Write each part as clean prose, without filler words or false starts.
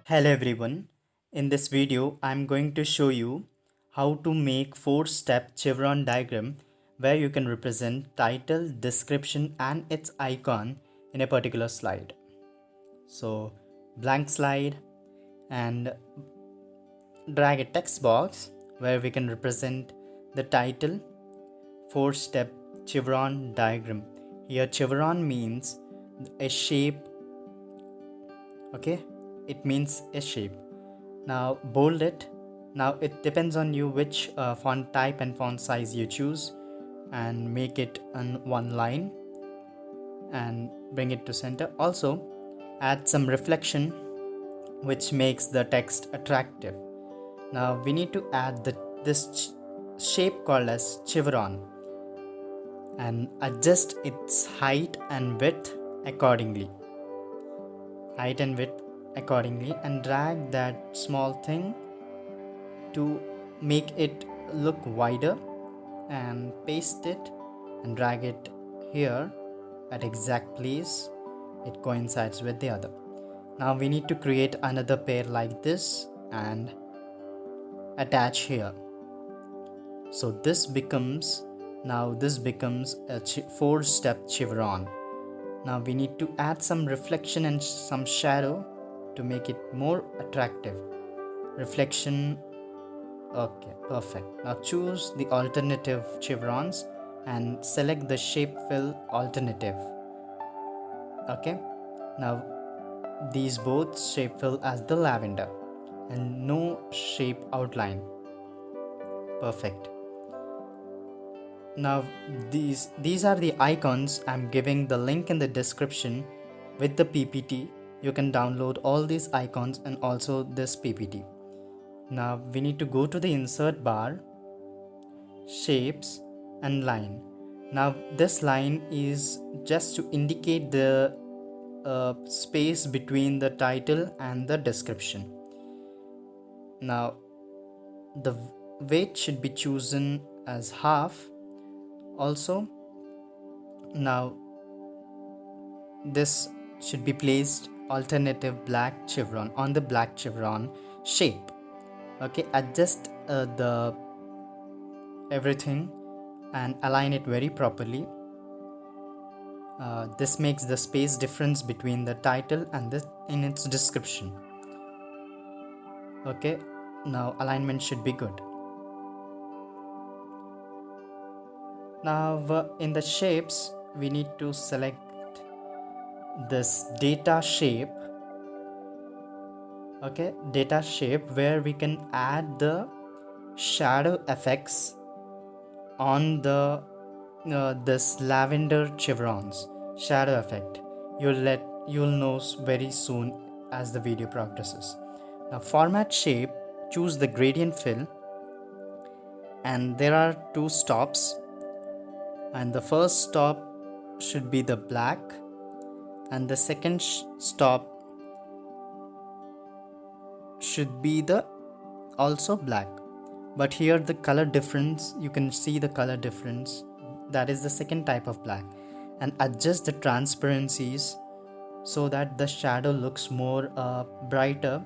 Hello everyone. In this video, I'm going to show you how to make 4-step chevron diagram where you can represent title, description and its icon in a particular slide. So blank slide and drag a text box where we can represent the title 4-step chevron diagram. Here chevron means a shape, okay? It means a shape. Now bold it. Now it depends on you which font type and font size you choose, and make it on one line and bring it to center. Also add some reflection which makes the text attractive. Now we need to add this shape called as chevron and adjust its height and width accordingly. And drag that small thing to make it look wider and paste it and drag it here at exact place it coincides with the other. Now we need to create another pair like this and attach here. So this becomes a 4-step chevron. Now we need to add some reflection and some shadow to make it more attractive. Reflection. Okay, perfect. Now choose the alternative chevrons and select the shape fill alternative. Okay, now these both shape fill as the lavender and no shape outline. Perfect. Now these are the icons. I'm giving the link in the description with the PPT. You can download all these icons and also this PPT. Now we need to go to the insert bar, shapes and line. Now this line is just to indicate the space between the title and the description. Now the weight should be chosen as half. Also, now this should be placed alternative black chevron on the black chevron shape. Okay, adjust the everything and align it very properly. This makes the space difference between the title and this in its description. Okay, now alignment should be good. Now in the shapes we need to select this data shape. Okay, data shape where we can add the shadow effects on the this lavender chevrons shadow effect. You'll know very soon as the video progresses. Now format shape, choose the gradient fill and there are 2 stops, and the first stop should be the black and the second stop should be the also black. But here the color difference, you can see the color difference, that is the second type of black. And adjust the transparencies so that the shadow looks more brighter.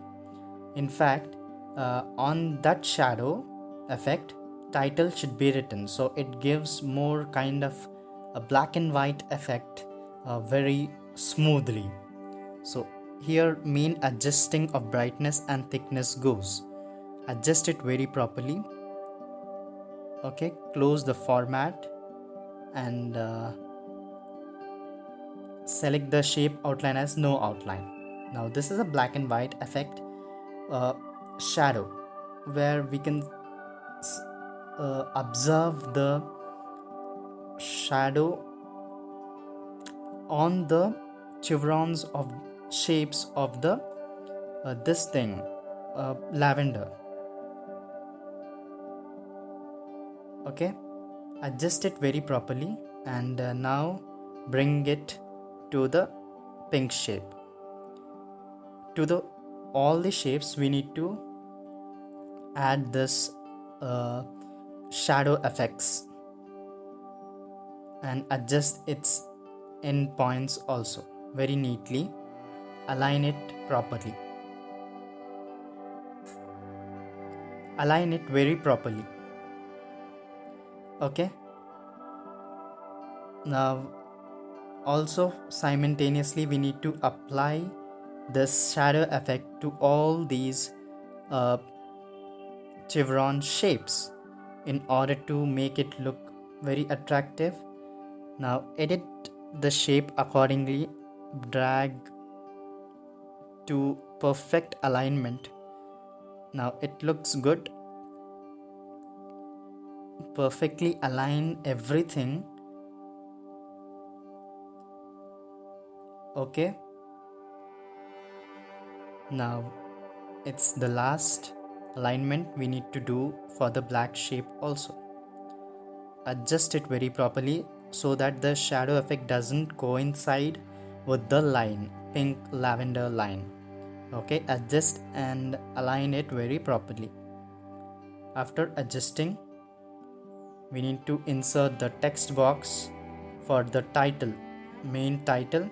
In fact, on that shadow effect, title should be written, so it gives more kind of a black and white effect very smoothly. So here main adjusting of brightness and thickness goes. Adjust it very properly. Okay, close the format and select the shape outline as no outline. Now this is a black and white effect shadow where we can observe the shadow on the chevrons of shapes of the this thing lavender. Okay, adjust it very properly and now bring it to the pink shape. To all the shapes we need to add this shadow effects and adjust its end points also very neatly. Align it properly. align it very properly. Okay, now also simultaneously we need to apply this shadow effect to all these uh, chevron shapes in order to make it look very attractive. Now edit the shape accordingly, drag to perfect alignment. Now it looks good. Perfectly align everything. Okay, now it's the last alignment we need to do for the black shape also. Adjust it very properly so that the shadow effect doesn't coincide with the line, pink lavender line. Okay, adjust and align it very properly. After adjusting, we need to insert the text box for the title, main title,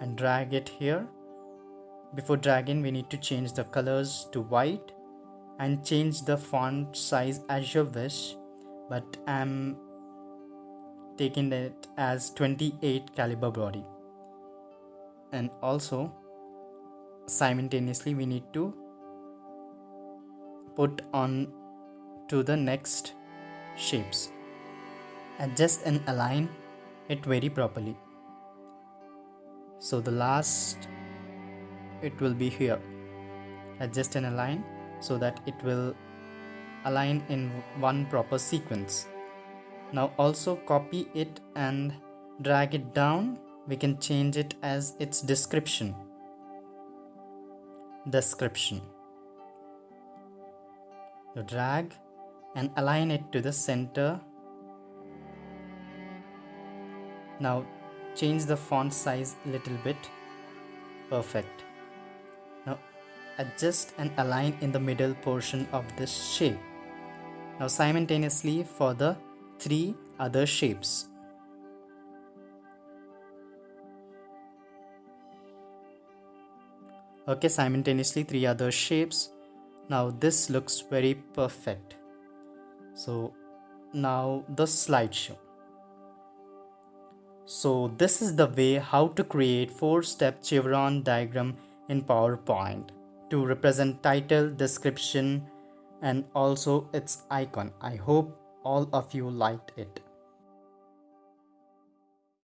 and drag it here. Before dragging, we need to change the colors to white and change the font size as you wish, but I'm taking it as 28 caliber body. And also simultaneously we need to put on to the next shapes. Adjust and align it very properly. So the last, it will be here. Adjust and align so that it will align in one proper sequence. Now also copy it and drag it down. We can change it as its description. You drag and align it to the center. Now change the font size a little bit. Perfect. Now adjust and align in the middle portion of this shape. Now simultaneously for the 3 other shapes. Okay, simultaneously 3 other shapes. Now this looks very perfect. So now the slideshow. So this is the way how to create 4-step chevron diagram in PowerPoint to represent title, description, and also its icon. I hope all of you liked it.